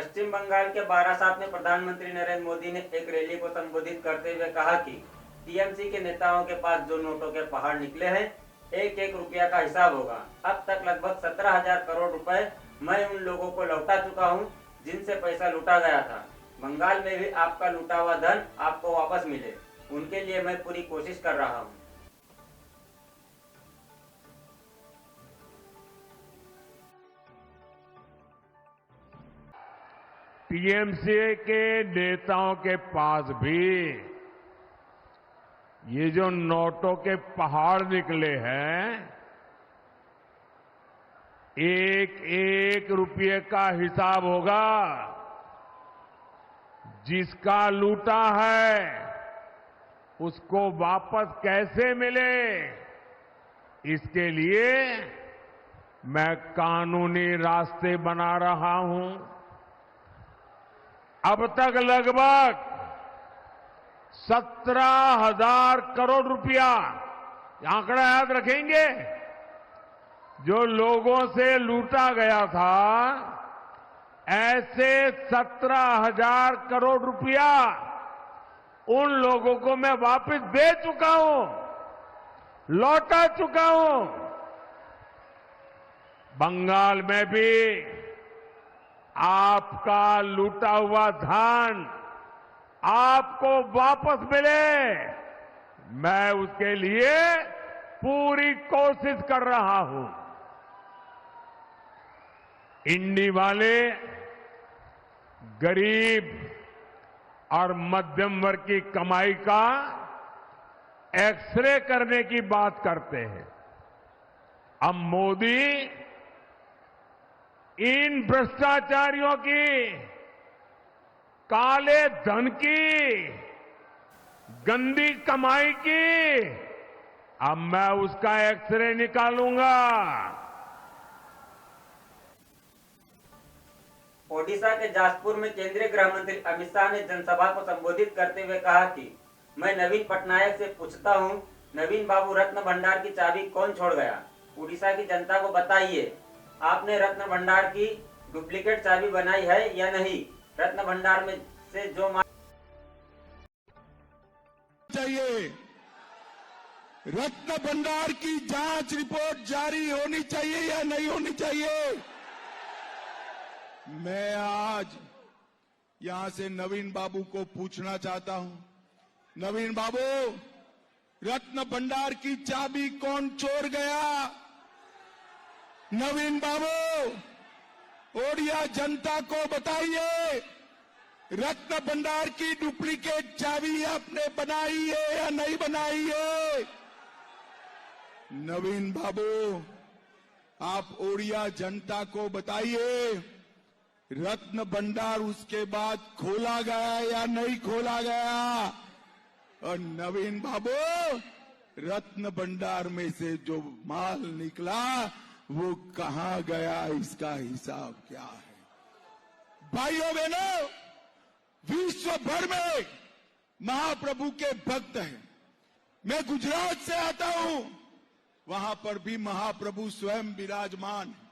पश्चिम बंगाल के बारासात में प्रधानमंत्री नरेंद्र मोदी ने एक रैली को संबोधित करते हुए कहा कि टीएमसी के नेताओं के पास जो नोटों के पहाड़ निकले हैं, एक एक रुपया का हिसाब होगा। अब तक लगभग 17,000 करोड़ रुपए मैं उन लोगों को लौटा चुका हूं जिनसे पैसा लूटा गया था। बंगाल में भी आपका लूटा हुआ धन आपको वापस मिले, उनके लिए मैं पूरी कोशिश कर रहा हूं। टीएमसी के नेताओं के पास भी ये जो नोटों के पहाड़ निकले हैं, एक एक रुपये का हिसाब होगा। जिसका लूटा है उसको वापस कैसे मिले, इसके लिए मैं कानूनी रास्ते बना रहा हूं। अब तक लगभग 17,000 करोड़ रुपया, आंकड़ा याद रखेंगे, जो लोगों से लूटा गया था, ऐसे 17,000 करोड़ रुपया उन लोगों को मैं वापस दे चुका हूं, लौटा चुका हूं। बंगाल में भी आपका लूटा हुआ धन आपको वापस मिले, मैं उसके लिए पूरी कोशिश कर रहा हूं। इंडी वाले गरीब और मध्यम वर्ग की कमाई का एक्सरे करने की बात करते हैं। अब मोदी इन भ्रष्टाचारियों की, काले धन की, गंदी कमाई की, अब मैं उसका एक्सरे निकालूंगा। ओडिशा के जाजपुर में केंद्रीय गृह मंत्री अमित शाह ने जनसभा को संबोधित करते हुए कहा कि मैं नवीन पटनायक से पूछता हूं, नवीन बाबू रत्न भंडार की चाबी कौन छोड़ गया? ओडिशा की जनता को बताइए, आपने रत्न भंडार की डुप्लीकेट चाबी बनाई है या नहीं? रत्न भंडार में से जो चाहिए, रत्न भंडार की जांच रिपोर्ट जारी होनी चाहिए या नहीं होनी चाहिए? मैं आज यहां से नवीन बाबू को पूछना चाहता हूं, नवीन बाबू, रत्न भंडार की चाबी कौन चोर गया? नवीन बाबू, ओडिया जनता को बताइए, रत्न भंडार की डुप्लीकेट चाबी आपने बनाई है या नहीं बनाई है? नवीन बाबू, आप ओडिया जनता को बताइए, रत्न भंडार उसके बाद खोला गया या नहीं खोला गया? और नवीन बाबू, रत्न भंडार में से जो माल निकला वो कहां गया, इसका हिसाब क्या है? भाइयों बहनों, विश्व भर में महाप्रभु के भक्त हैं। मैं गुजरात से आता हूं, वहां पर भी महाप्रभु स्वयं विराजमान है।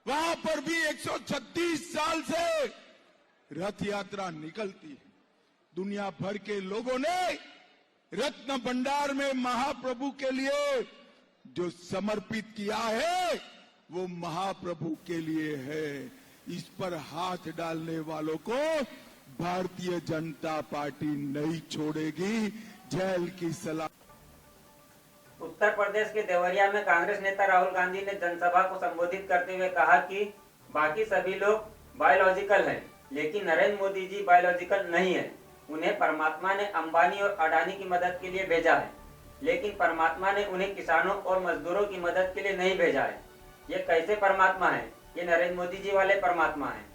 वहां पर भी 136 साल से रथ यात्रा निकलती है। दुनिया भर के लोगों ने रत्न भंडार में महाप्रभु के लिए जो समर्पित किया है वो महाप्रभु के लिए है। इस पर हाथ डालने वालों को भारतीय जनता पार्टी नहीं छोड़ेगी। जेल की सलाह। उत्तर प्रदेश के देवरिया में कांग्रेस नेता राहुल गांधी ने जनसभा को संबोधित करते हुए कहा कि बाकी सभी लोग बायोलॉजिकल हैं, लेकिन नरेंद्र मोदी जी बायोलॉजिकल नहीं है। उन्हें परमात्मा ने अंबानी और अडानी की मदद के लिए भेजा है, लेकिन परमात्मा ने उन्हें किसानों और मजदूरों की मदद के लिए नहीं भेजा है। ये कैसे परमात्मा है? ये नरेंद्र मोदी जी वाले परमात्मा हैं।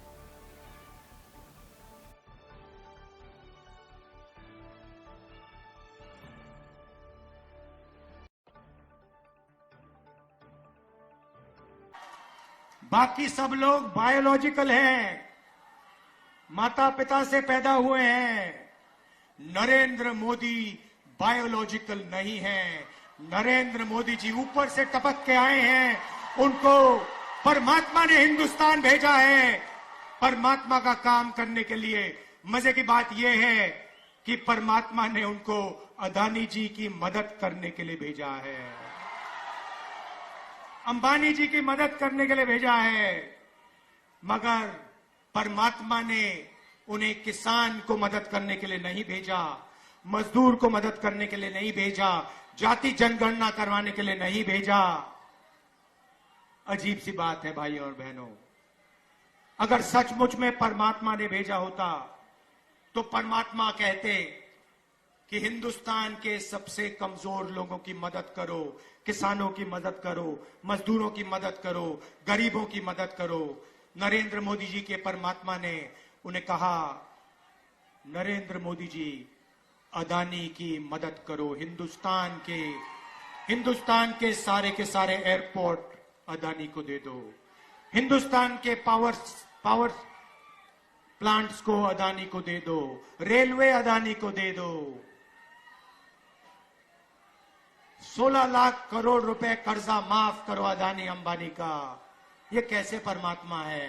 बाकी सब लोग बायोलॉजिकल हैं, माता पिता से पैदा हुए हैं। नरेंद्र मोदी बायोलॉजिकल नहीं है। नरेंद्र मोदी जी ऊपर से टपक के आए हैं, उनको परमात्मा ने हिंदुस्तान भेजा है। परमात्मा का काम करने के लिए। मजे की बात यह है कि परमात्मा ने उनको अदानी जी की मदद करने के लिए भेजा है, अंबानी जी की मदद करने के लिए भेजा है, मगर परमात्मा ने उन्हें किसान को मदद करने के लिए नहीं भेजा, मजदूर को मदद करने के लिए नहीं भेजा, जाति जनगणना करवाने के लिए नहीं भेजा। अजीब सी बात है भाइयों और बहनों, अगर सचमुच में परमात्मा ने भेजा होता तो परमात्मा कहते कि हिंदुस्तान के सबसे कमजोर लोगों की मदद करो, किसानों की मदद करो, मजदूरों की मदद करो, गरीबों की मदद करो। नरेंद्र मोदी जी के परमात्मा ने उन्हें कहा, नरेंद्र मोदी जी अदानी की मदद करो, हिंदुस्तान के सारे एयरपोर्ट अदानी को दे दो, हिंदुस्तान के पावर प्लांट्स को अदानी को दे दो, रेलवे अदानी को दे दो। 16 लाख करोड़ रुपए कर्जा माफ करो अदानी अंबानी का। ये कैसे परमात्मा है?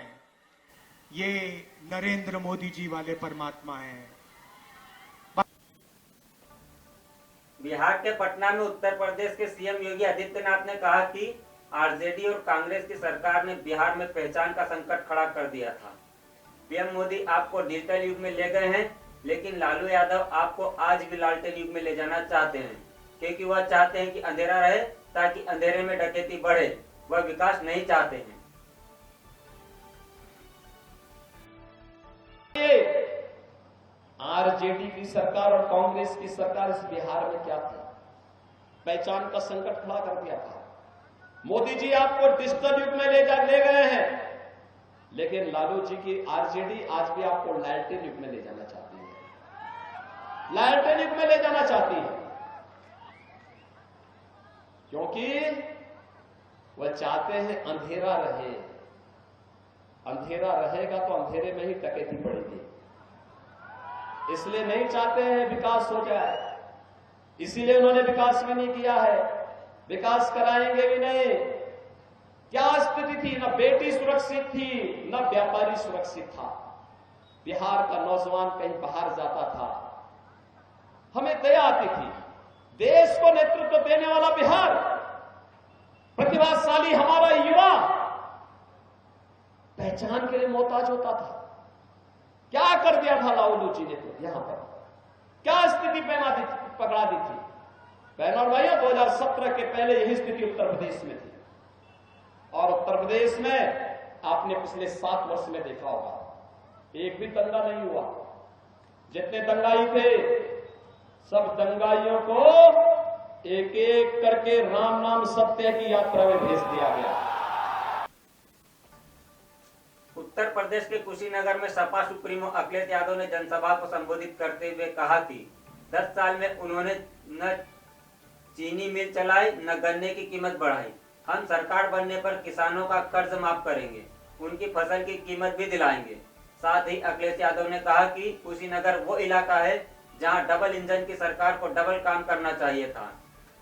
ये नरेंद्र मोदी जी वाले परमात्मा है। बिहार के पटना में उत्तर प्रदेश के सीएम योगी आदित्यनाथ ने कहा कि आरजेडी और कांग्रेस की सरकार ने बिहार में पहचान का संकट खड़ा कर दिया था। पीएम मोदी आपको डिजिटल युग में ले गए हैं, लेकिन लालू यादव आपको आज भी लालटेन युग में ले जाना चाहते हैं, क्योंकि वह चाहते हैं कि अंधेरा रहे ताकि अंधेरे में डकैती बढ़े। वह विकास नहीं चाहते हैं। आरजेडी की सरकार और कांग्रेस की सरकार इस बिहार में क्या थी? पहचान का संकट खड़ा कर दिया था। मोदी जी आपको डिजिटल युग में ले गए हैं, लेकिन लालू जी की आरजेडी आज भी आपको लालटेन युग में ले जाना चाहती है। लालटेन युग में ले जाना चाहती है क्योंकि वह चाहते हैं अंधेरा रहे। अंधेरा रहेगा तो अंधेरे में ही डकैती बढ़ेगी, इसलिए नहीं चाहते हैं विकास हो जाए। इसीलिए उन्होंने विकास भी नहीं किया है, विकास कराएंगे भी नहीं। क्या स्थिति थी? न बेटी सुरक्षित थी, न व्यापारी सुरक्षित था। बिहार का नौजवान कहीं बाहर जाता था, हमें दया आती थी। देश को नेतृत्व देने वाला बिहार, प्रतिभाशाली हमारा युवा पहचान के लिए मोहताज होता था। क्या कर दिया था लालू जी ने? तो यहां पर क्या स्थिति पकड़ा दी थी? बहनों और भाइयों, 2017 के पहले यही स्थिति उत्तर प्रदेश में थी, और उत्तर प्रदेश में आपने पिछले 7 वर्ष में देखा होगा एक भी दंगा नहीं हुआ। जितने दंगाई थे सब दंगाइयों को एक एक करके राम नाम सत्य की यात्रा में भेज दिया गया। उत्तर प्रदेश के कुशीनगर में सपा सुप्रीमो अखिलेश यादव ने जनसभा को संबोधित करते हुए कहा कि 10 साल में उन्होंने न चीनी मिल चलाई, न गन्ने की कीमत बढ़ाई। हम सरकार बनने पर किसानों का कर्ज माफ करेंगे, उनकी फसल की कीमत भी दिलाएंगे। साथ ही अखिलेश यादव ने कहा कि कुशीनगर वो इलाका है जहां डबल इंजन की सरकार को डबल काम करना चाहिए था,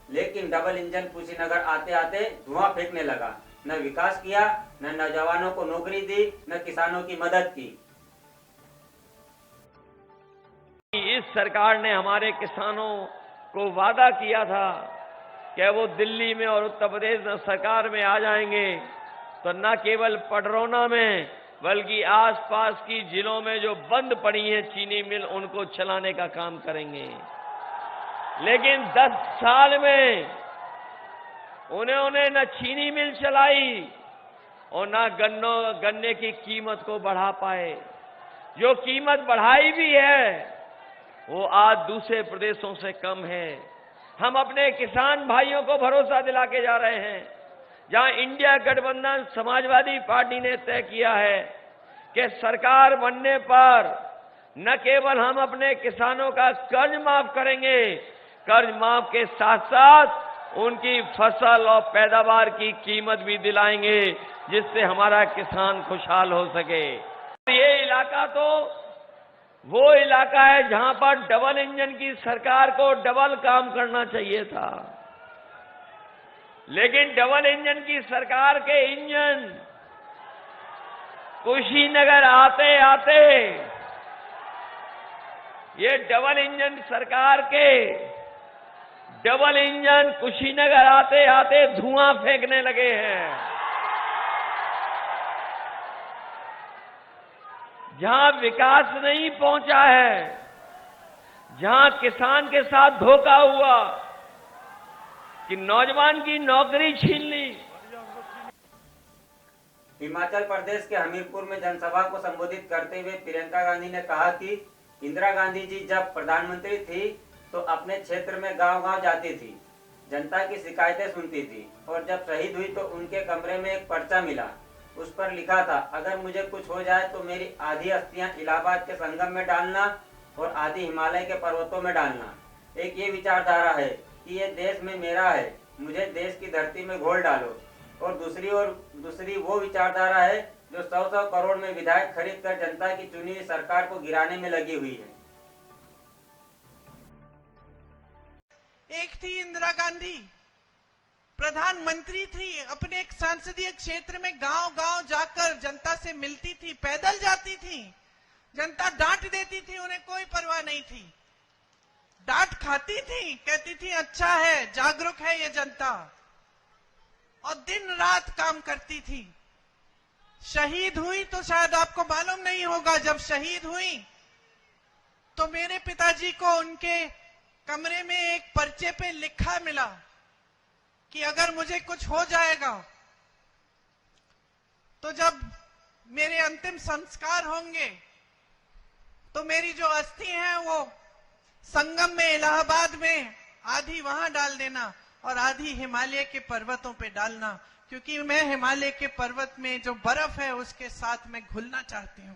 लेकिन डबल इंजन कुशीनगर आते आते धुआं फेंकने लगा। न विकास किया, न नौजवानों को नौकरी दी, न किसानों की मदद की। इस सरकार ने हमारे किसानों को वादा किया था कि वो दिल्ली में और उत्तर प्रदेश में सरकार में आ जाएंगे तो न केवल पडरौना में बल्कि आसपास की जिलों में जो बंद पड़ी है चीनी मिल, उनको चलाने का काम करेंगे। लेकिन 10 साल में उन्होंने न चीनी मिल चलाई और न गन्ने की कीमत को बढ़ा पाए। जो कीमत बढ़ाई भी है वो आज दूसरे प्रदेशों से कम है। हम अपने किसान भाइयों को भरोसा दिला के जा रहे हैं, जहां इंडिया गठबंधन समाजवादी पार्टी ने तय किया है कि सरकार बनने पर न केवल हम अपने किसानों का कर्ज माफ करेंगे, कर्ज माफ के साथ साथ उनकी फसल और पैदावार की कीमत भी दिलाएंगे, जिससे हमारा किसान खुशहाल हो सके। ये इलाका तो वो इलाका है जहां पर डबल इंजन की सरकार को डबल काम करना चाहिए था, लेकिन डबल इंजन की सरकार के इंजन कुशीनगर आते आते ये डबल इंजन सरकार के डबल इंजन कुशीनगर आते आते धुआं फेंकने लगे हैं। जहां विकास नहीं पहुंचा है, जहां किसान के साथ धोखा हुआ कि नौजवान की नौकरी छीन ली। हिमाचल प्रदेश के हमीरपुर में जनसभा को संबोधित करते हुए प्रियंका गांधी ने कहा कि इंदिरा गांधी जी जब प्रधानमंत्री थी तो अपने क्षेत्र में गांव-गांव जाती थी, जनता की शिकायतें सुनती थी और जब शहीद हुई तो उनके कमरे में एक पर्चा मिला, उस पर लिखा था, अगर मुझे कुछ हो जाए तो मेरी आधी अस्थियां इलाहाबाद के संगम में डालना और आधी हिमालय के पर्वतों में डालना। एक ये विचारधारा है कि ये देश में मेरा है, मुझे देश की धरती में घोल डालो। और दूसरी वो विचारधारा है जो 100 करोड़ में विधायक खरीद कर जनता की चुनी हुई सरकार को गिराने में लगी हुई है। एक थी इंदिरा गांधी, प्रधानमंत्री थी, अपने एक संसदीय क्षेत्र में गांव-गांव जाकर जनता से मिलती थी, पैदल जाती थी, जनता डांट देती थी, उन्हें कोई परवाह नहीं थी, डांट खाती थी, कहती थी अच्छा है, जागरूक है ये जनता, और दिन रात काम करती थी। शहीद हुई तो शायद आपको मालूम नहीं होगा, जब शहीद हुई तो मेरे पिताजी को उनके कमरे में एक पर्चे पे लिखा मिला कि अगर मुझे कुछ हो जाएगा तो जब मेरे अंतिम संस्कार होंगे तो मेरी जो अस्थि है वो संगम में इलाहाबाद में आधी वहां डाल देना और आधी हिमालय के पर्वतों पे डालना, क्योंकि मैं हिमालय के पर्वत में जो बर्फ है उसके साथ में घुलना चाहती हूं।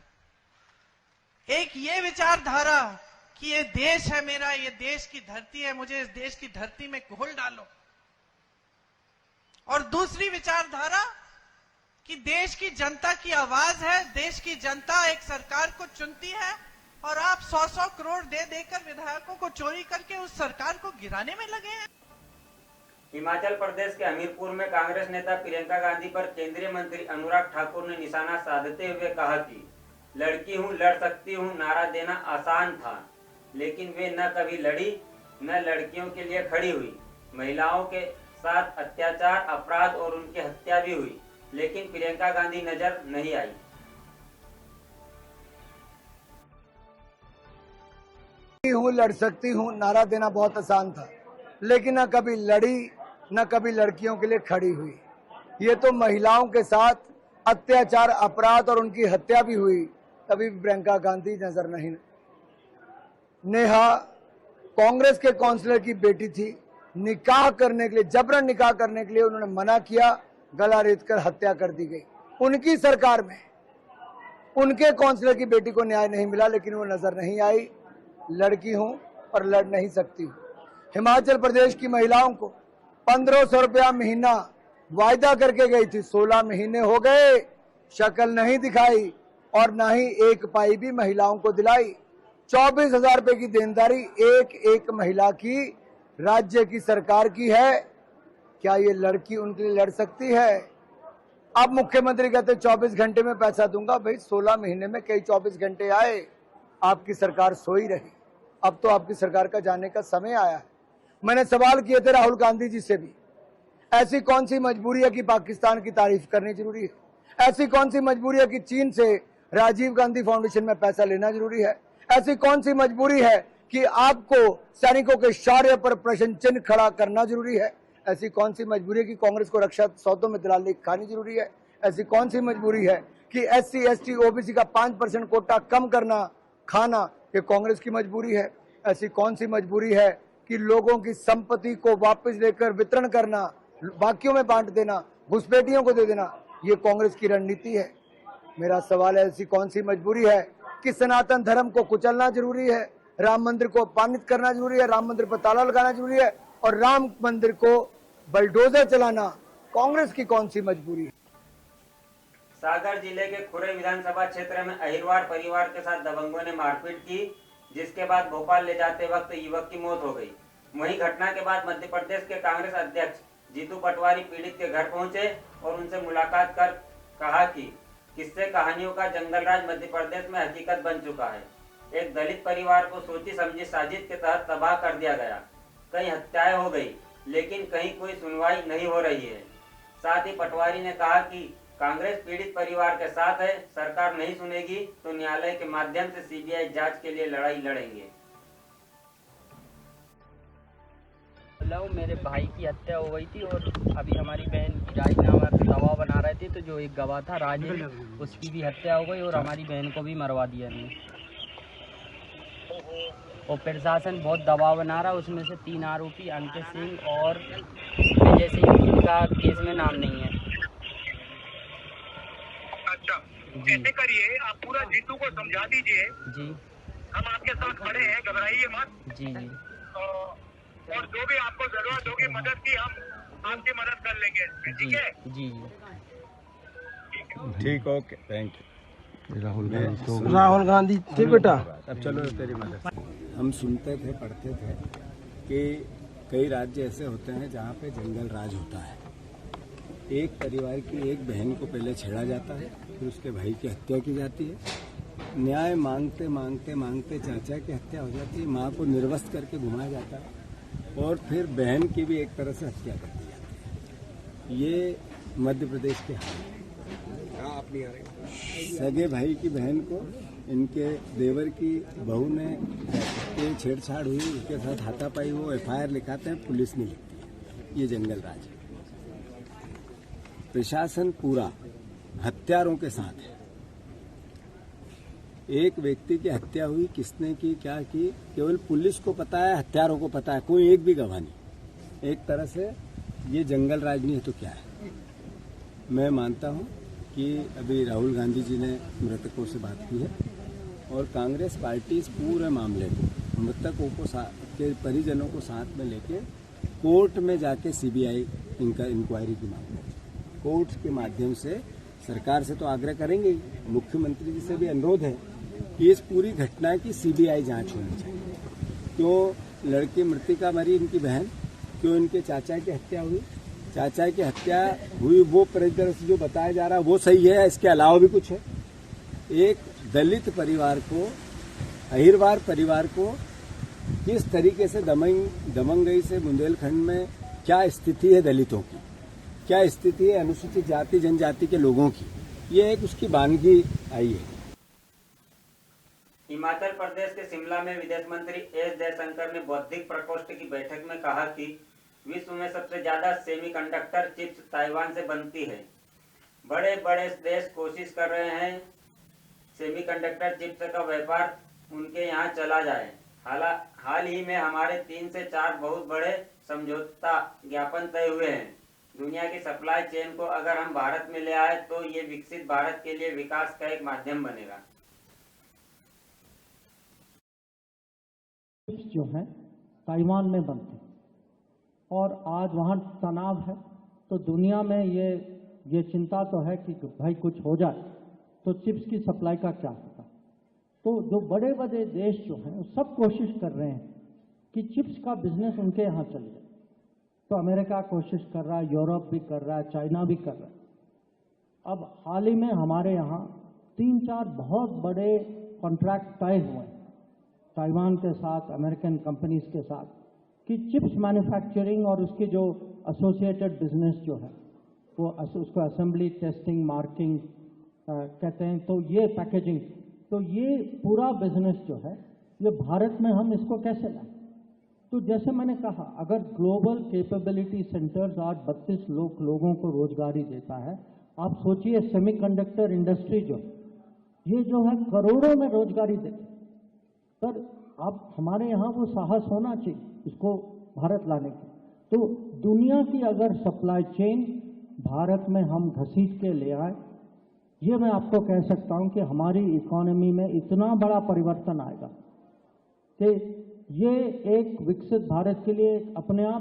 एक ये विचारधारा कि ये देश है मेरा, ये देश की धरती है, मुझे इस देश की धरती में घोल डालो। और दूसरी विचारधारा कि देश की जनता की आवाज है, देश की जनता एक सरकार को चुनती है और आप 100-100 करोड़ दे देकर विधायकों को चोरी करके उस सरकार को गिराने में लगे हैं। हिमाचल प्रदेश के हमीरपुर में कांग्रेस नेता प्रियंका गांधी पर केंद्रीय मंत्री अनुराग ठाकुर ने निशाना साधते हुए कहा कि लड़की हूं, लड़ सकती हूं नारा देना आसान था, लेकिन वे न कभी लड़ी न लड़कियों के लिए खड़ी हुई। महिलाओं के साथ अत्याचार, अपराध और उनकी हत्या भी हुई, लेकिन प्रियंका गांधी नजर नहीं आई। हूँ, लड़ सकती हूँ नारा देना बहुत आसान था, लेकिन न कभी लड़ी न कभी लड़कियों के लिए खड़ी हुई। ये तो महिलाओं के साथ अत्याचार, अपराध और उनकी हत्या भी हुई, तभी प्रियंका गांधी नजर नहीं। नेहा कांग्रेस के काउंसलर की बेटी थी, निकाह करने के लिए, जबरन निकाह करने के लिए उन्होंने मना किया, गला रेत कर हत्या कर दी गई। उनकी सरकार में उनके काउंसलर की बेटी को न्याय नहीं मिला, लेकिन वो नजर नहीं आई। लड़की हूं पर लड़ नहीं सकती हूं। हिमाचल प्रदेश की महिलाओं को 1500 रुपया महीना वायदा करके गई थी, 16 महीने हो गए, शक्ल नहीं दिखाई और ना ही एक पाई भी महिलाओं को दिलाई। 24,000 रुपए की देनदारी एक एक महिला की राज्य की सरकार की है। क्या ये लड़की उनके लिए लड़ सकती है? अब मुख्यमंत्री कहते 24 घंटे में पैसा दूंगा। भाई 16 महीने में कई 24 घंटे आए, आपकी सरकार सोई रही। अब तो आपकी सरकार का जाने का समय आया है। मैंने सवाल किए थे राहुल गांधी जी से भी, ऐसी कौन सी मजबूरी है कि पाकिस्तान की तारीफ करनी जरूरी है? ऐसी कौन सी मजबूरी है कि चीन से राजीव गांधी फाउंडेशन में पैसा लेना जरूरी है? ऐसी कौन सी मजबूरी है कि आपको सैनिकों के शौर्य पर प्रश्न चिन्ह खड़ा करना जरूरी है? ऐसी कौन सी मजबूरी है कि कांग्रेस को रक्षा सौदों में दलाली खानी जरूरी है? ऐसी कौन सी मजबूरी है कि SC ST OBC का 5% कोटा कम करना खाना ये कांग्रेस की मजबूरी है? ऐसी कौन सी मजबूरी है कि लोगों की संपत्ति को वापस लेकर वितरण करना, बाकियों में बांट देना, घुसपैठियों को दे देना, ये कांग्रेस की रणनीति है? मेरा सवाल है, ऐसी कौन सी मजबूरी है कि सनातन धर्म को कुचलना जरूरी है, राम मंदिर को अपमानित करना जरूरी है, राम मंदिर पर ताला लगाना जरूरी है और राम मंदिर को बलडोजर चलाना कांग्रेस की कौन सी मजबूरी है? सागर जिले के खुरे विधानसभा क्षेत्र में अहिरवार परिवार के साथ दबंगों ने मारपीट की, जिसके बाद भोपाल ले जाते वक्त युवक की मौत हो गई। वहीं घटना के बाद मध्य प्रदेश के कांग्रेस अध्यक्ष जीतू पटवारी पीड़ित के घर पहुंचे और उनसे मुलाकात कर कहा कि किस्से कहानियों का जंगल राज मध्य प्रदेश में हकीकत बन चुका है। एक दलित परिवार को सोची समझी साजिश के तहत तबाह कर दिया गया। कई हत्याएं हो गई, लेकिन कहीं कोई सुनवाई नहीं हो रही है। साथ ही पटवारी ने कहा कि कांग्रेस पीड़ित परिवार के साथ है, सरकार नहीं सुनेगी तो न्यायालय के माध्यम से सीबीआई जांच के लिए लड़ाई लड़ेंगे। मेरे भाई की हत्या हो गई थी और अभी हमारी बहन की राजीनामा पे गवाह बना रहे थे, तो जो एक गवाह था राजेश, उसकी भी हत्या हो गई और हमारी बहन को भी मरवा दिया इन्होंने। और प्रशासन बहुत दबाव बना रहा है। उसमें से 3 आरोपी अंकित सिंह और विजय सिंह का केस में नाम नहीं है। अच्छा, ऐसे करिए, आप पूरा जीतू को समझा दीजिए। जी, हम आपके साथ खड़े हैं, घबराइए मत। जी जी। और जो भी आपको जरूरत होगी मदद की, हम आपकी मदद कर लेंगे, ठीक है? जी जी। ठीक, okay, thank you. Rahul Gandhi थे बेटा। अब चलो तेरी मदद। हम सुनते थे, पढ़ते थे कि कई राज्य ऐसे होते हैं जहाँ पे जंगल राज होता है। एक परिवार की एक बहन को पहले छेड़ा जाता है, फिर उसके भाई की हत्या की जाती है। न्याय मांगते मांगते मांगते चाचा की हत्या हो जाती है, माँ को निर्वस्त करके घुमाया जाता है और फिर बहन की भी एक तरह से हत्या कर दी जाती है। ये मध्य प्रदेश के हाल है। सगे भाई की बहन को इनके देवर की बहू ने छेड़छाड़ हुई, उसके साथ हाथापाई, वो एफआईआर लिखाते हैं, पुलिस नहीं लिखती है। ये जंगल राज है। प्रशासन पूरा हत्यारों के साथ है। एक व्यक्ति की हत्या हुई, किसने की, क्या की, केवल पुलिस को पता है, हत्यारों को पता है, कोई एक भी गवाह नहीं। एक तरह से ये जंगल राज नहीं है तो क्या है। मैं मानता हूं कि अभी राहुल गांधी जी ने मृतकों से बात की है और कांग्रेस पार्टी इस पूरे मामले को मृतकों को के परिजनों को साथ में लेके कोर्ट में जाके सीबीआई इनका इंक्वायरी की मांग करेगी। कोर्ट के माध्यम से सरकार से तो आग्रह करेंगे, मुख्यमंत्री जी से भी अनुरोध है कि इस पूरी घटना की सीबीआई जांच होनी चाहिए। क्यों लड़की मृतिका मरी, इनकी बहन, क्यों इनके चाचा की हत्या हुई, चाचा की हत्या हुई वो परिदृश्य से जो बताया जा रहा है वो सही है, इसके अलावा भी कुछ है। एक दलित परिवार को, अहिरवार परिवार को किस तरीके से दमंगई से बुंदेलखंड में क्या स्थिति है दलितों की, क्या स्थिति है अनुसूचित जाति जनजाति के लोगों की, ये एक उसकी वानगी आई है। हिमाचल प्रदेश के शिमला में विदेश मंत्री एस जयशंकर ने बौद्धिक प्रकोष्ठ की बैठक में कहा कि विश्व में सबसे ज्यादा सेमीकंडक्टर चिप्स ताइवान से बनती है। बड़े बड़े देश कोशिश कर रहे हैं सेमीकंडक्टर चिप्स का व्यापार उनके यहाँ चला जाए। हाल ही में हमारे 3 से 4 बहुत बड़े समझौता ज्ञापन तय हुए हैं। दुनिया की सप्लाई चेन को अगर हम भारत में ले आए तो ये विकसित भारत के लिए विकास का एक माध्यम बनेगा। जो है ताइवान में बनते और आज वहाँ तनाव है, तो दुनिया में ये चिंता तो है कि भाई कुछ हो जाए तो चिप्स की सप्लाई का क्या होगा। तो जो बड़े बड़े देश जो हैं वो सब कोशिश कर रहे हैं कि चिप्स का बिजनेस उनके यहाँ चले जाए। तो अमेरिका कोशिश कर रहा है, यूरोप भी कर रहा है, चाइना भी कर रहा है। अब हाल ही में हमारे यहाँ 3-4 बहुत बड़े कॉन्ट्रैक्ट तय हुए हैं ताइवान के साथ, अमेरिकन कंपनीज के साथ, कि चिप्स मैन्युफैक्चरिंग और उसके जो एसोसिएटेड बिजनेस जो है वो उसको असेंबली, टेस्टिंग, मार्किंग कहते हैं, तो ये पैकेजिंग, तो ये पूरा बिजनेस जो है ये भारत में हम इसको कैसे लाएं। तो जैसे मैंने कहा, अगर ग्लोबल कैपेबिलिटी सेंटर्स आज 32 लोगों को रोजगारी देता है, आप सोचिए सेमीकंडक्टर इंडस्ट्री ये जो है करोड़ों में रोजगारी देती, पर आप हमारे यहाँ वो साहस होना चाहिए इसको भारत लाने की। तो दुनिया की अगर सप्लाई चेन भारत में हम घसीट के ले आए, ये मैं आपको कह सकता हूँ कि हमारी इकोनॉमी में इतना बड़ा परिवर्तन आएगा कि ये एक विकसित भारत के लिए अपने आप